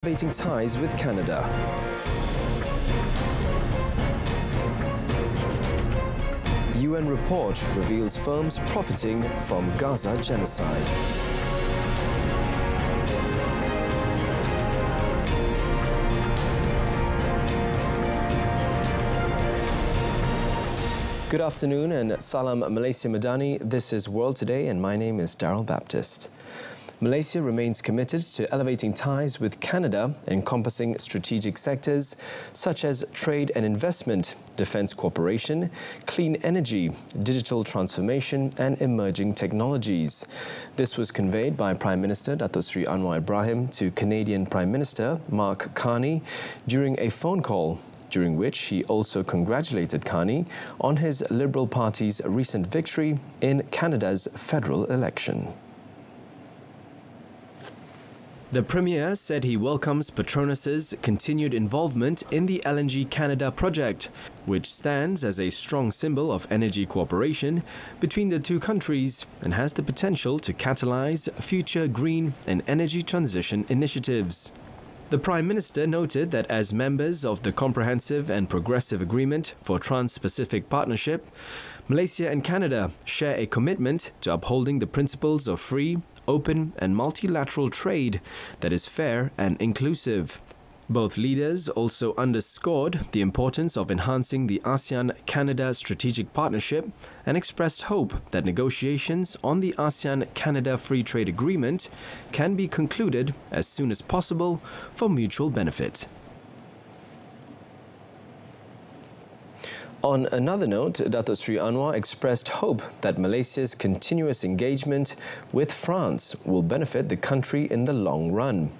Elevating ties with Canada. UN report reveals firms profiting from Gaza genocide. Good afternoon and Salam Malaysia Madani. This is World Today and my name is Daryl Baptist. Malaysia remains committed to elevating ties with Canada, encompassing strategic sectors such as trade and investment, defence cooperation, clean energy, digital transformation and emerging technologies. This was conveyed by Prime Minister Datuk Seri Anwar Ibrahim to Canadian Prime Minister Mark Carney during a phone call, during which he also congratulated Carney on his Liberal Party's recent victory in Canada's federal election. The Premier said he welcomes Petronas's continued involvement in the LNG Canada project, which stands as a strong symbol of energy cooperation between the two countries and has the potential to catalyse future green and energy transition initiatives. The Prime Minister noted that as members of the Comprehensive and Progressive Agreement for Trans-Pacific Partnership, Malaysia and Canada share a commitment to upholding the principles of free, open and multilateral trade that is fair and inclusive. Both leaders also underscored the importance of enhancing the ASEAN-Canada strategic partnership and expressed hope that negotiations on the ASEAN-Canada Free Trade Agreement can be concluded as soon as possible for mutual benefit. On another note, Datuk Seri Anwar expressed hope that Malaysia's continuous engagement with France will benefit the country in the long run.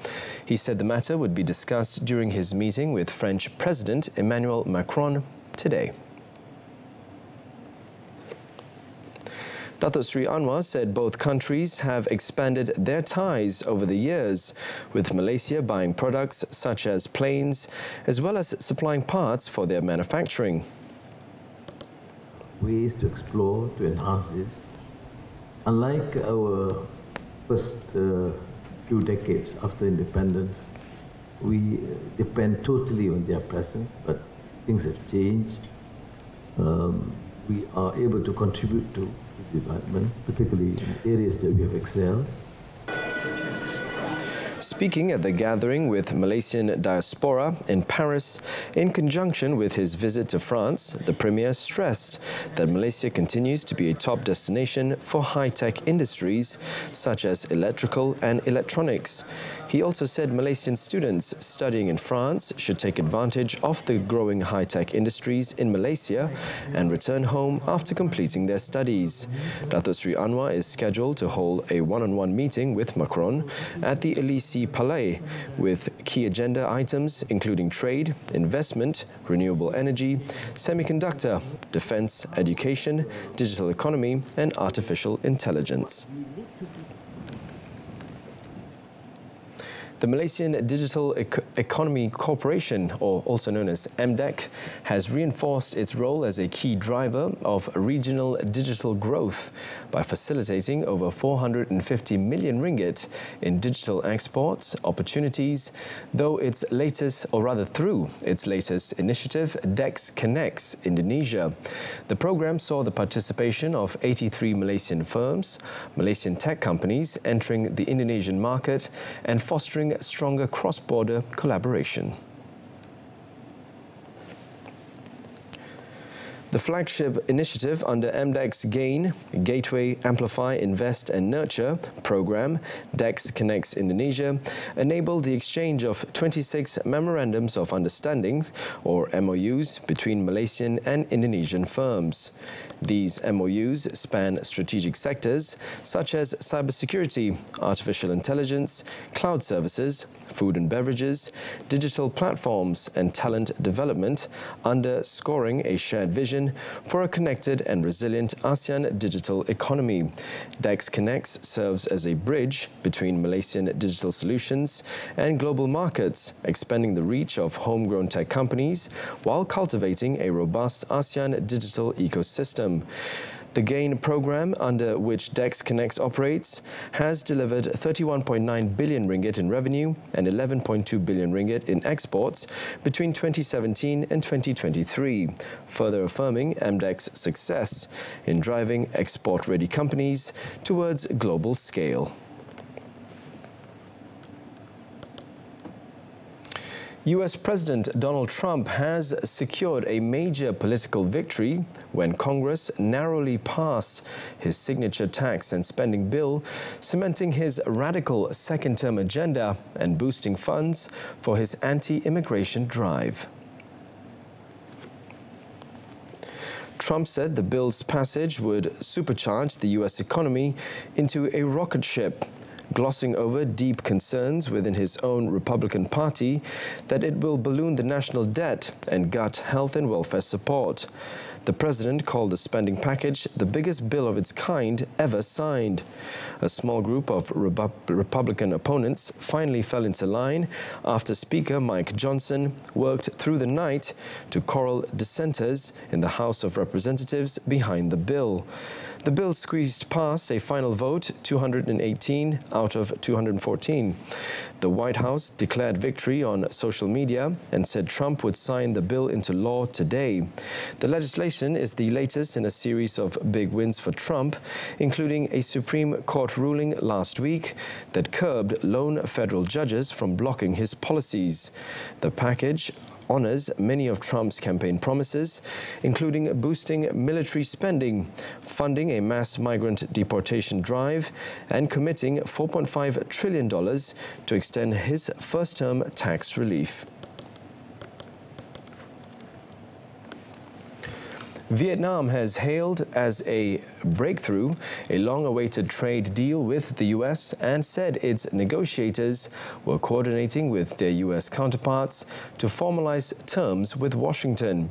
He said the matter would be discussed during his meeting with French President Emmanuel Macron today. Datuk Seri Anwar said both countries have expanded their ties over the years, with Malaysia buying products such as planes, as well as supplying parts for their manufacturing. Ways to explore, to enhance this. Unlike our first few decades after independence, we depend totally on their presence, but things have changed. We are able to contribute to development, particularly in areas that we have excelled. Speaking at the gathering with Malaysian diaspora in Paris, in conjunction with his visit to France, the Premier stressed that Malaysia continues to be a top destination for high-tech industries such as electrical and electronics. He also said Malaysian students studying in France should take advantage of the growing high-tech industries in Malaysia and return home after completing their studies. Datuk Seri Anwar is scheduled to hold a one-on-one meeting with Macron at the Elysee Palais with key agenda items including trade, investment, renewable energy, semiconductor, defence, education, digital economy and artificial intelligence. The Malaysian Digital Economy Corporation, or also known as MDEC, has reinforced its role as a key driver of regional digital growth by facilitating over 450 million ringgit in digital exports opportunities, through its latest initiative, DEX Connects Indonesia. The program saw the participation of 83 Malaysian firms, Malaysian tech companies entering the Indonesian market and fostering stronger cross-border collaboration. The flagship initiative under MDEC's GAIN, Gateway, Amplify, Invest and Nurture program, DEX Connects Indonesia, enabled the exchange of 26 Memorandums of Understandings, or MOUs, between Malaysian and Indonesian firms. These MOUs span strategic sectors such as cybersecurity, artificial intelligence, cloud services, food and beverages, digital platforms and talent development, underscoring a shared vision for a connected and resilient ASEAN digital economy. DEX Connects serves as a bridge between Malaysian digital solutions and global markets, expanding the reach of homegrown tech companies while cultivating a robust ASEAN digital ecosystem. The GAIN program, under which DEX Connects operates, has delivered 31.9 billion ringgit in revenue and 11.2 billion ringgit in exports between 2017 and 2023, further affirming MDEC's success in driving export-ready companies towards global scale. US President Donald Trump has secured a major political victory when Congress narrowly passed his signature tax and spending bill, cementing his radical second-term agenda and boosting funds for his anti-immigration drive. Trump said the bill's passage would supercharge the US economy into a rocket ship, glossing over deep concerns within his own Republican Party that it will balloon the national debt and gut health and welfare support. The president called the spending package the biggest bill of its kind ever signed. A small group of Republican opponents finally fell into line after Speaker Mike Johnson worked through the night to corral dissenters in the House of Representatives behind the bill. The bill squeezed past a final vote, 218 out of 214. The White House declared victory on social media and said Trump would sign the bill into law today. The legislation is the latest in a series of big wins for Trump, including a Supreme Court ruling last week that curbed lone federal judges from blocking his policies. The package honors many of Trump's campaign promises, including boosting military spending, funding a mass migrant deportation drive, and committing $4.5 trillion to extend his first-term tax relief. Vietnam has hailed as a breakthrough a long-awaited trade deal with the US and said its negotiators were coordinating with their US counterparts to formalize terms with Washington.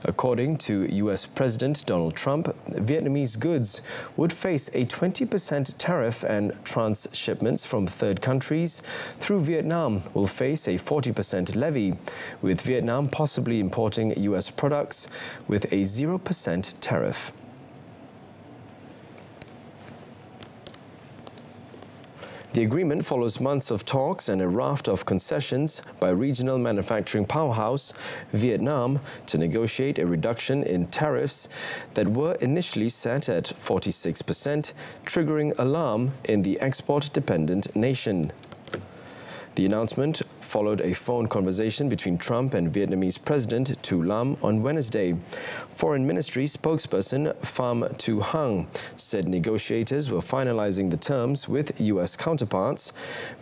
According to US President Donald Trump, Vietnamese goods would face a 20% tariff and transshipments from third countries through Vietnam will face a 40% levy, with Vietnam possibly importing US products with a 0% tariff. The agreement follows months of talks and a raft of concessions by regional manufacturing powerhouse Vietnam to negotiate a reduction in tariffs that were initially set at 46%, triggering alarm in the export-dependent nation. The announcement followed a phone conversation between Trump and Vietnamese President Tu Lam on Wednesday. Foreign Ministry spokesperson Pham Tu Hang said negotiators were finalizing the terms with U.S. counterparts.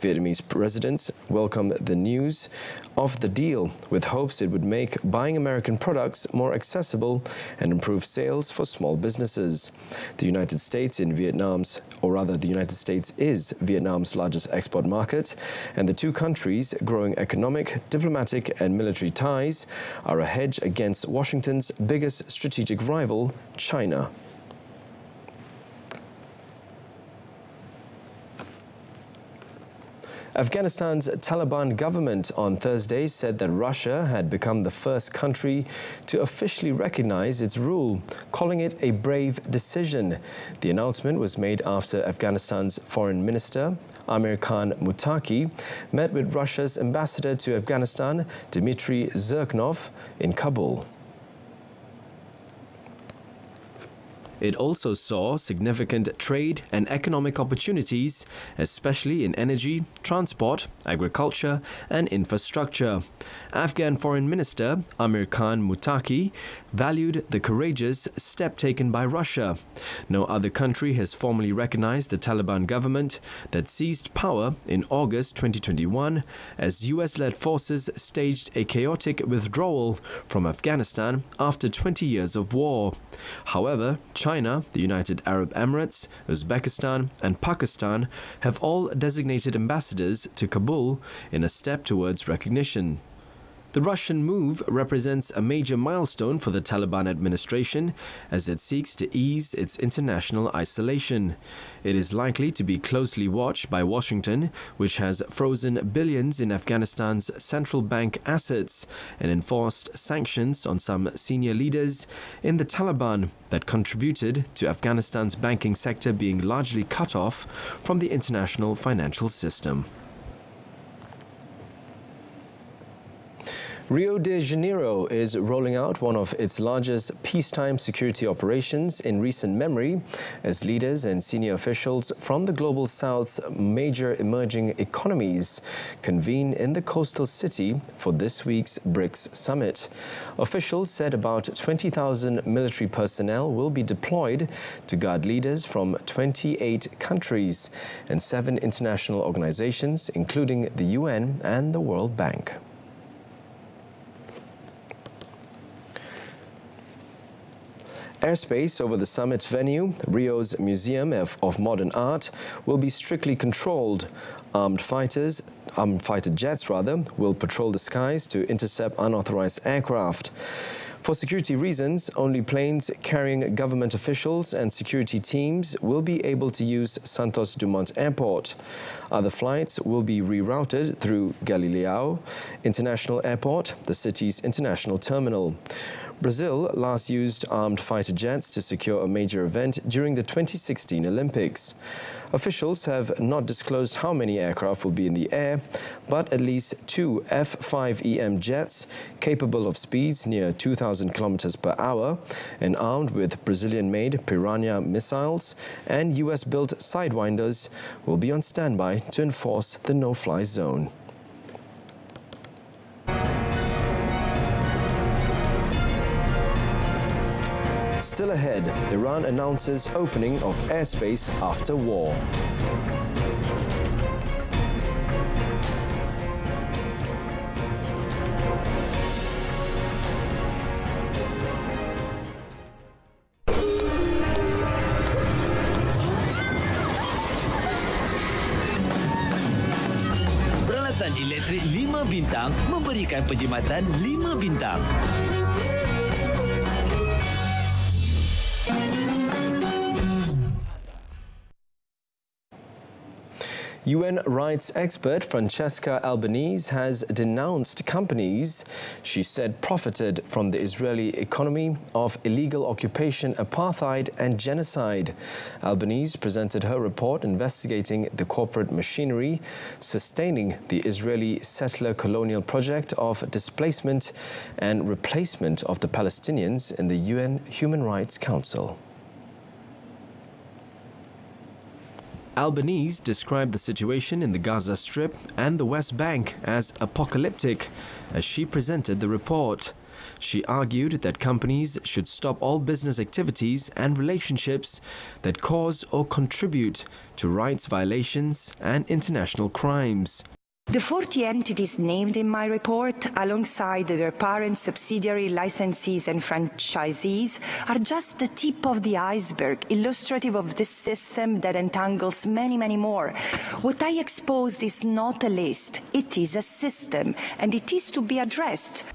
Vietnamese residents welcomed the news of the deal, with hopes it would make buying American products more accessible and improve sales for small businesses. The United States is Vietnam's largest export market, and the two countries' growing economic, diplomatic and military ties are a hedge against Washington's biggest strategic rival, China. Afghanistan's Taliban government on Thursday said that Russia had become the first country to officially recognize its rule, calling it a brave decision. The announcement was made after Afghanistan's Foreign Minister, Amir Khan Muttaqi, met with Russia's ambassador to Afghanistan, Dmitry Zhirknov, in Kabul. It also saw significant trade and economic opportunities, especially in energy, transport, agriculture and infrastructure. Afghan Foreign Minister Amir Khan Muttaqi valued the courageous step taken by Russia. No other country has formally recognized the Taliban government that seized power in August 2021 as US-led forces staged a chaotic withdrawal from Afghanistan after 20 years of war. However, China, the United Arab Emirates, Uzbekistan and Pakistan have all designated ambassadors to Kabul in a step towards recognition. The Russian move represents a major milestone for the Taliban administration as it seeks to ease its international isolation. It is likely to be closely watched by Washington, which has frozen billions in Afghanistan's central bank assets and enforced sanctions on some senior leaders in the Taliban that contributed to Afghanistan's banking sector being largely cut off from the international financial system. Rio de Janeiro is rolling out one of its largest peacetime security operations in recent memory as leaders and senior officials from the Global South's major emerging economies convene in the coastal city for this week's BRICS summit. Officials said about 20,000 military personnel will be deployed to guard leaders from 28 countries and 7 international organizations, including the UN and the World Bank. Airspace over the summit's venue, Rio's Museum of Modern Art, will be strictly controlled. Armed fighter jets will patrol the skies to intercept unauthorized aircraft. For security reasons, only planes carrying government officials and security teams will be able to use Santos Dumont Airport. Other flights will be rerouted through Galileo International Airport, the city's international terminal. Brazil last used armed fighter jets to secure a major event during the 2016 Olympics. Officials have not disclosed how many aircraft will be in the air, but at least 2 F-5EM jets capable of speeds near 2,000 kilometers per hour and armed with Brazilian-made Piranha missiles and US-built Sidewinders will be on standby to enforce the no-fly zone. Still ahead, Iran announces opening of airspace after war. Peralatan elektrik 5 bintang memberikan penjimatan 5 bintang. UN rights expert Francesca Albanese has denounced companies she said profited from the Israeli economy of illegal occupation, apartheid and genocide. Albanese presented her report investigating the corporate machinery sustaining the Israeli settler colonial project of displacement and replacement of the Palestinians in the UN Human Rights Council. Albanese described the situation in the Gaza Strip and the West Bank as apocalyptic as she presented the report. She argued that companies should stop all business activities and relationships that cause or contribute to rights violations and international crimes. The 40 entities named in my report, alongside their parent subsidiary licensees and franchisees, are just the tip of the iceberg, illustrative of this system that entangles many, many more. What I exposed is not a list, it is a system, and it is to be addressed.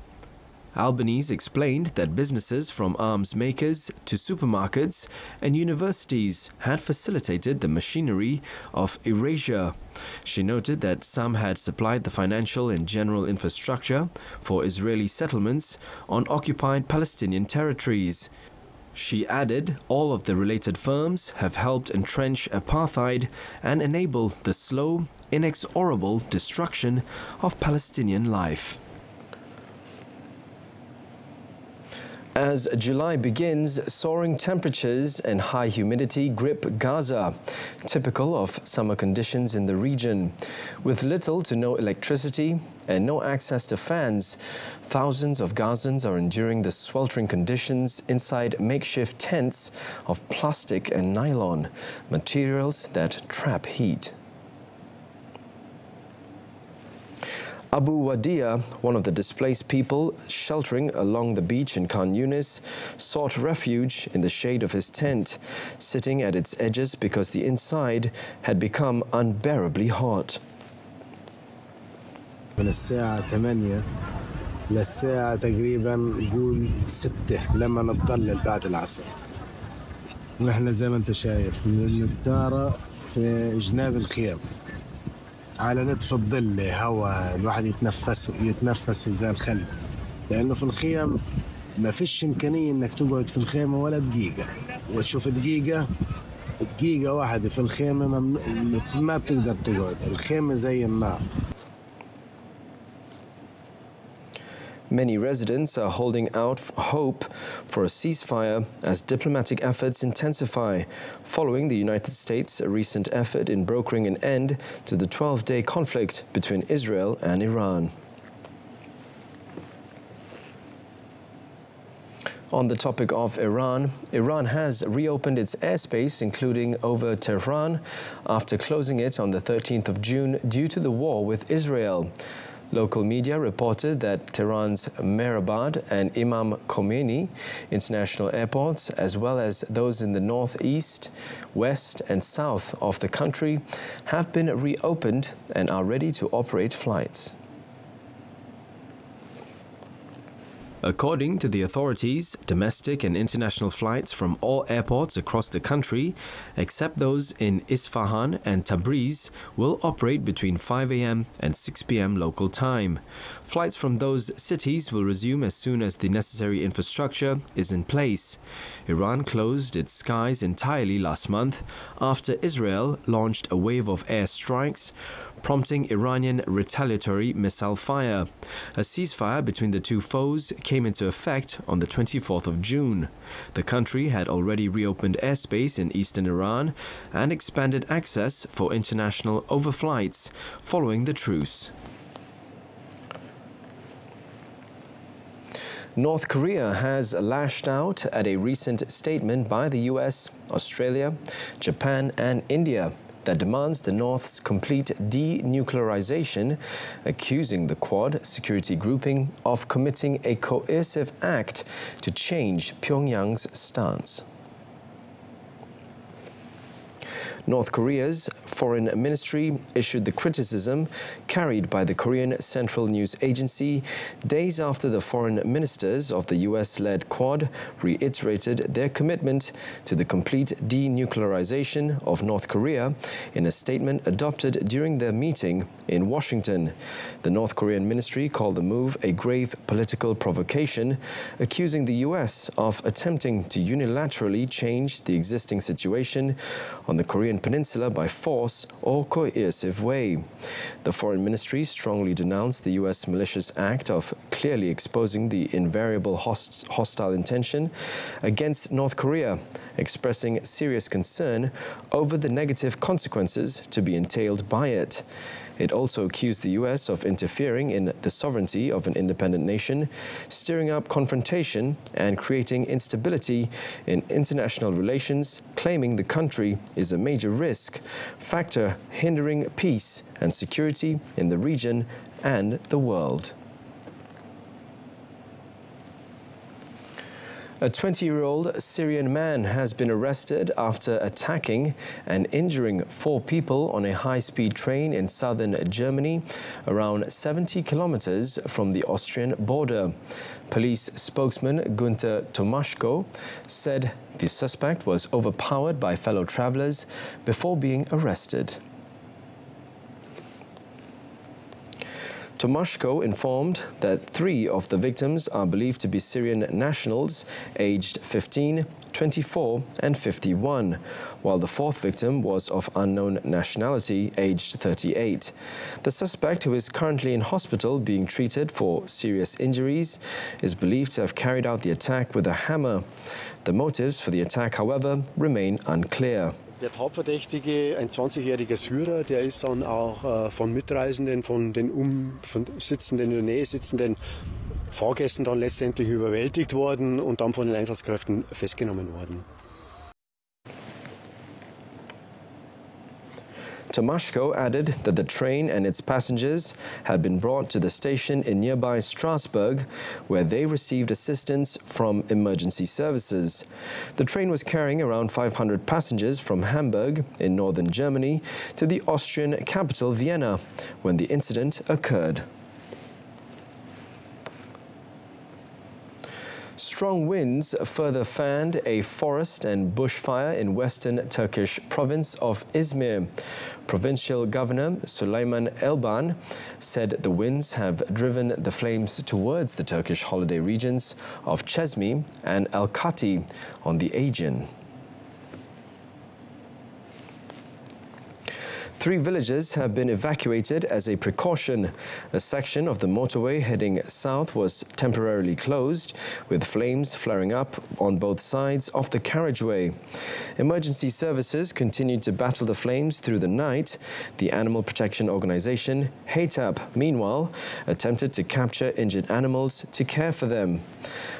Albanese explained that businesses from arms makers to supermarkets and universities had facilitated the machinery of erasure. She noted that some had supplied the financial and general infrastructure for Israeli settlements on occupied Palestinian territories. She added all of the related firms have helped entrench apartheid and enable the slow, inexorable destruction of Palestinian life. As July begins, soaring temperatures and high humidity grip Gaza, typical of summer conditions in the region. With little to no electricity and no access to fans, thousands of Gazans are enduring the sweltering conditions inside makeshift tents of plastic and nylon, materials that trap heat. Abu Wadia, one of the displaced people sheltering along the beach in Khan Yunis, sought refuge in the shade of his tent, sitting at its edges because the inside had become unbearably hot. من الساعة 8 للساعة تقريبا نقول 6 لما نتطلل بعد العصر. ونحن زي ما انت شايف نتارى في جناب الخيام على نتف الظل، هواء الواحد يتنفس زي الخل، لأنه في الخيام ما فيش إمكانية إنك تقعد في الخيمة ولا دقيقة، وتشوف دقيقة واحدة في الخيمة ما بتقدر تقعد، الخيمة زي النار. Many residents are holding out hope for a ceasefire as diplomatic efforts intensify, following the United States' recent effort in brokering an end to the 12-day conflict between Israel and Iran. On the topic of Iran, Iran has reopened its airspace, including over Tehran, after closing it on the 13th of June due to the war with Israel. Local media reported that Tehran's Mehrabad and Imam Khomeini international airports, as well as those in the northeast, west and south of the country, have been reopened and are ready to operate flights. According to the authorities, domestic and international flights from all airports across the country, except those in Isfahan and Tabriz, will operate between 5 a.m. and 6 p.m. local time. Flights from those cities will resume as soon as the necessary infrastructure is in place. Iran closed its skies entirely last month after Israel launched a wave of air strikes, prompting Iranian retaliatory missile fire. A ceasefire between the two foes came into effect on the 24th of June. The country had already reopened airspace in eastern Iran and expanded access for international overflights following the truce. North Korea has lashed out at a recent statement by the US, Australia, Japan and India that demands the North's complete denuclearization, accusing the Quad security grouping of committing a coercive act to change Pyongyang's stance. North Korea's foreign ministry issued the criticism carried by the Korean Central News Agency days after the foreign ministers of the US-led Quad reiterated their commitment to the complete denuclearization of North Korea in a statement adopted during their meeting in Washington. The North Korean ministry called the move a grave political provocation, accusing the US of attempting to unilaterally change the existing situation on the Korean Peninsula by force or coercive way. The Foreign Ministry strongly denounced the U.S. malicious act of clearly exposing the invariable hostile intention against North Korea, expressing serious concern over the negative consequences to be entailed by it. It also accused the U.S. of interfering in the sovereignty of an independent nation, stirring up confrontation and creating instability in international relations, claiming the country is a major risk factor hindering peace and security in the region and the world. A 20-year-old Syrian man has been arrested after attacking and injuring 4 people on a high-speed train in southern Germany, around 70 kilometers from the Austrian border. Police spokesman Günther Tomaszko said the suspect was overpowered by fellow travelers before being arrested. Tomaszko informed that 3 of the victims are believed to be Syrian nationals aged 15, 24 and 51, while the 4th victim was of unknown nationality aged 38. The suspect, who is currently in hospital being treated for serious injuries, is believed to have carried out the attack with a hammer. The motives for the attack, however, remain unclear. Der Hauptverdächtige, ein 20-jähriger Syrer, der ist dann auch von Mitreisenden, von sitzenden, in der Nähe sitzenden Fahrgästen dann letztendlich überwältigt worden und dann von den Einsatzkräften festgenommen worden. Tomaszko added that the train and its passengers had been brought to the station in nearby Strasbourg, where they received assistance from emergency services. The train was carrying around 500 passengers from Hamburg in northern Germany to the Austrian capital Vienna when the incident occurred. Strong winds further fanned a forest and bushfire in western Turkish province of Izmir. Provincial Governor Suleyman Elban said the winds have driven the flames towards the Turkish holiday regions of Çeşme and Al-Kati on the Aegean. 3 villages have been evacuated as a precaution. A section of the motorway heading south was temporarily closed, with flames flaring up on both sides of the carriageway. Emergency services continued to battle the flames through the night. The animal protection organization, HATAP, meanwhile, attempted to capture injured animals to care for them.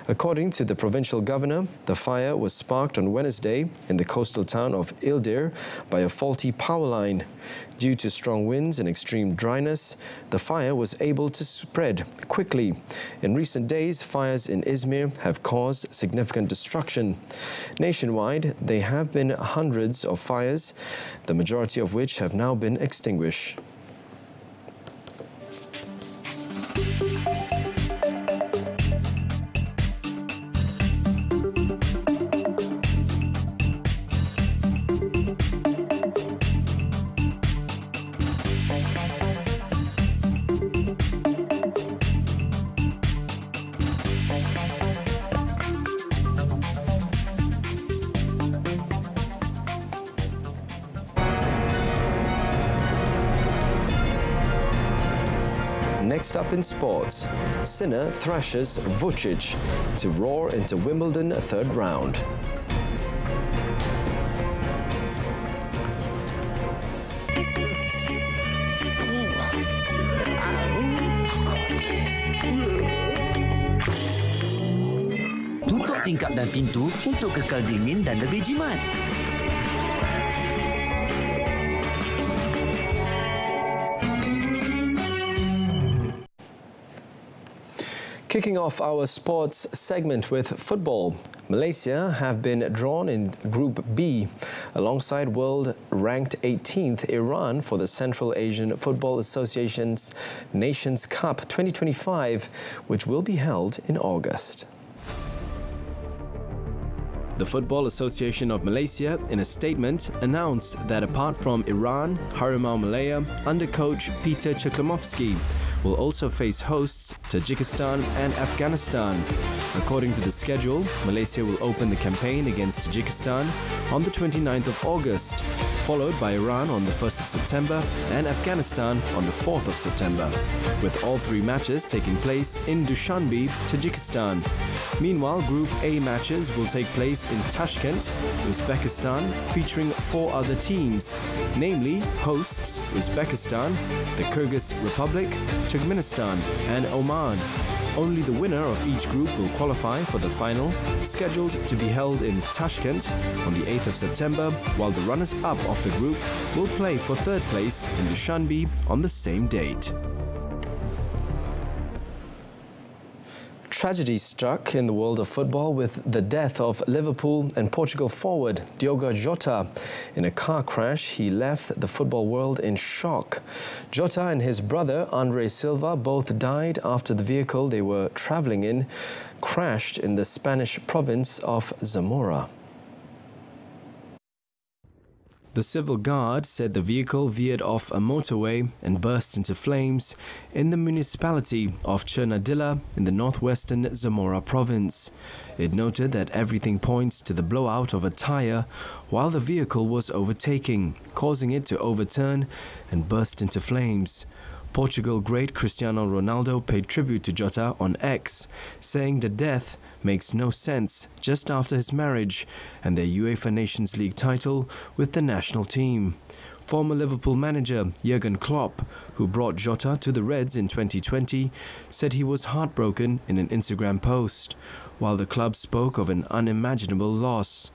According to the provincial governor, the fire was sparked on Wednesday in the coastal town of Ildir by a faulty power line. Due to strong winds and extreme dryness, the fire was able to spread quickly. In recent days, fires in Izmir have caused significant destruction. Nationwide, there have been hundreds of fires, the majority of which have now been extinguished. Next up in sports, Sinner thrashes Vucic to roar into Wimbledon third round. Tutup tingkap dan pintu untuk kekal dingin dan lebih jimat. Kicking off our sports segment with football, Malaysia have been drawn in Group B alongside world-ranked 18th Iran for the Central Asian Football Association's Nations Cup 2025, which will be held in August. The Football Association of Malaysia, in a statement, announced that apart from Iran, Harimau Malaya under coach Peter Ceklamovski will also face hosts Tajikistan and Afghanistan. According to the schedule, Malaysia will open the campaign against Tajikistan on the 29th of August, followed by Iran on the 1st of September and Afghanistan on the 4th of September, with all 3 matches taking place in Dushanbe, Tajikistan. Meanwhile, Group A matches will take place in Tashkent, Uzbekistan, featuring 4 other teams, namely hosts Uzbekistan, the Kyrgyz Republic, Turkmenistan and Oman. Only the winner of each group will qualify for the final, scheduled to be held in Tashkent on the 8th of September, while the runners-up of the group will play for 3rd place in Dushanbe on the same date. Tragedy struck in the world of football with the death of Liverpool and Portugal forward Diogo Jota. In a car crash, he left the football world in shock. Jota and his brother Andre Silva both died after the vehicle they were travelling in crashed in the Spanish province of Zamora. The civil guard said the vehicle veered off a motorway and burst into flames in the municipality of Cernadilla in the northwestern Zamora province. It noted that everything points to the blowout of a tyre while the vehicle was overtaking, causing it to overturn and burst into flames. Portugal great Cristiano Ronaldo paid tribute to Jota on X, saying the death makes no sense just after his marriage and their UEFA Nations League title with the national team. Former Liverpool manager Jurgen Klopp, who brought Jota to the Reds in 2020, said he was heartbroken in an Instagram post, while the club spoke of an unimaginable loss.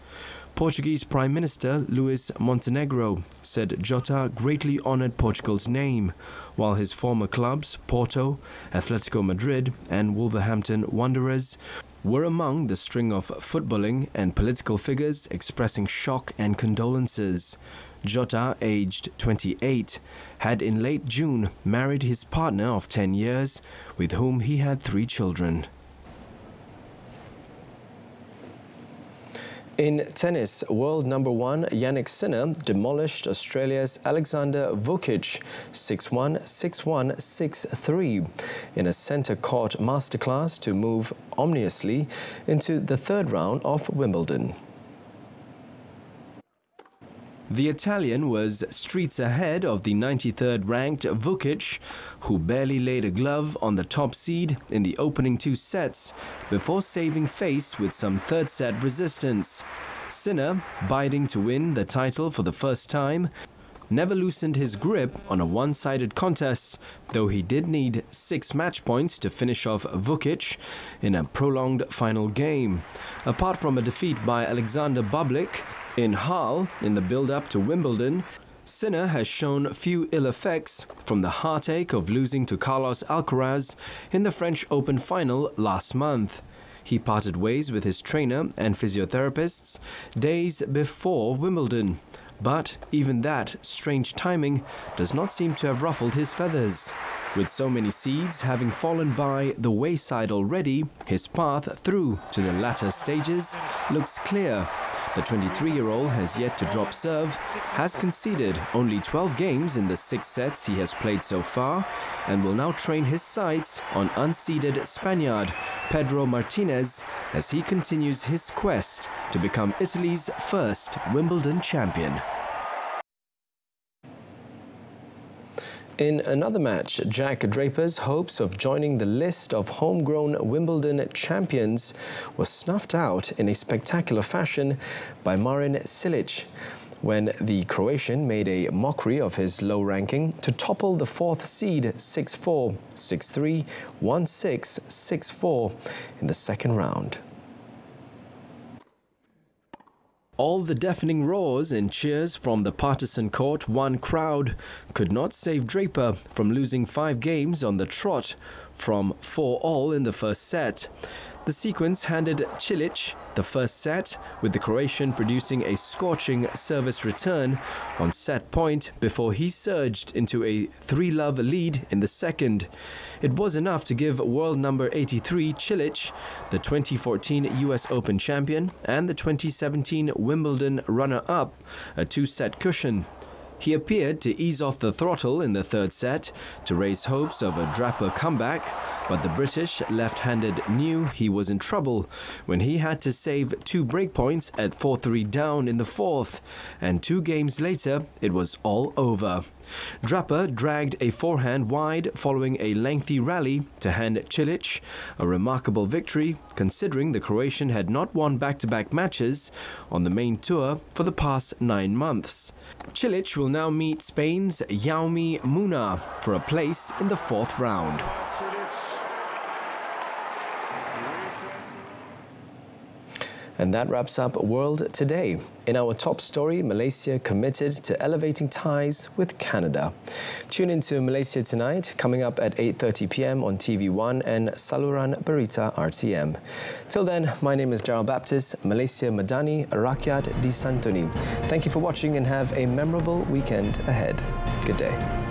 Portuguese Prime Minister Luis Montenegro said Jota greatly honoured Portugal's name, while his former clubs, Porto, Atletico Madrid and Wolverhampton Wanderers, were among the string of footballing and political figures expressing shock and condolences. Jota, aged 28, had in late June married his partner of 10 years, with whom he had 3 children. In tennis, world number 1 Jannik Sinner demolished Australia's Alexander Vukic 6-1, 6-1, 6-3 in a centre court masterclass to move ominously into the third round of Wimbledon. The Italian was streets ahead of the 93rd ranked Vukic, who barely laid a glove on the top seed in the opening 2 sets before saving face with some third set resistance. Sinner, bidding to win the title for the first time, never loosened his grip on a one-sided contest, though he did need 6 match points to finish off Vukic in a prolonged final game. Apart from a defeat by Alexander Bublik in Hull in the build-up to Wimbledon, Sinner has shown few ill effects from the heartache of losing to Carlos Alcaraz in the French Open final last month. He parted ways with his trainer and physiotherapists days before Wimbledon. But even that strange timing does not seem to have ruffled his feathers. With so many seeds having fallen by the wayside already, his path through to the latter stages looks clear. The 23-year-old has yet to drop serve, has conceded only 12 games in the 6 sets he has played so far, and will now train his sights on unseeded Spaniard Pedro Martinez as he continues his quest to become Italy's first Wimbledon champion. In another match, Jack Draper's hopes of joining the list of homegrown Wimbledon champions were snuffed out in a spectacular fashion by Marin Cilic, when the Croatian made a mockery of his low ranking to topple the 4th seed 6-4, 6-3, 1-6, 6-4 in the second round. All the deafening roars and cheers from the partisan Court 1 crowd could not save Draper from losing 5 games on the trot from 4-all in the first set. The sequence handed Cilic the first set, with the Croatian producing a scorching service return on set point before he surged into a 3-love lead in the second. It was enough to give world number 83 Cilic, the 2014 US Open champion and the 2017 Wimbledon runner-up, a 2-set cushion. He appeared to ease off the throttle in the third set to raise hopes of a Draper comeback, but the British left-handed knew he was in trouble when he had to save 2 breakpoints at 4-3 down in the 4th, and 2 games later it was all over. Draper dragged a forehand wide following a lengthy rally to hand Cilic a remarkable victory, considering the Croatian had not won back-to-back matches on the main tour for the past 9 months. Cilic will now meet Spain's Jaume Munar for a place in the 4th round. And that wraps up World Today. In our top story, Malaysia committed to elevating ties with Canada. Tune into Malaysia Tonight, coming up at 8:30 p.m. on TV1 and saluran Berita RTM. Till then, my name is Gerald Baptist, Malaysia MADANI, Rakyat, Disantuni. Thank you for watching and have a memorable weekend ahead. Good day.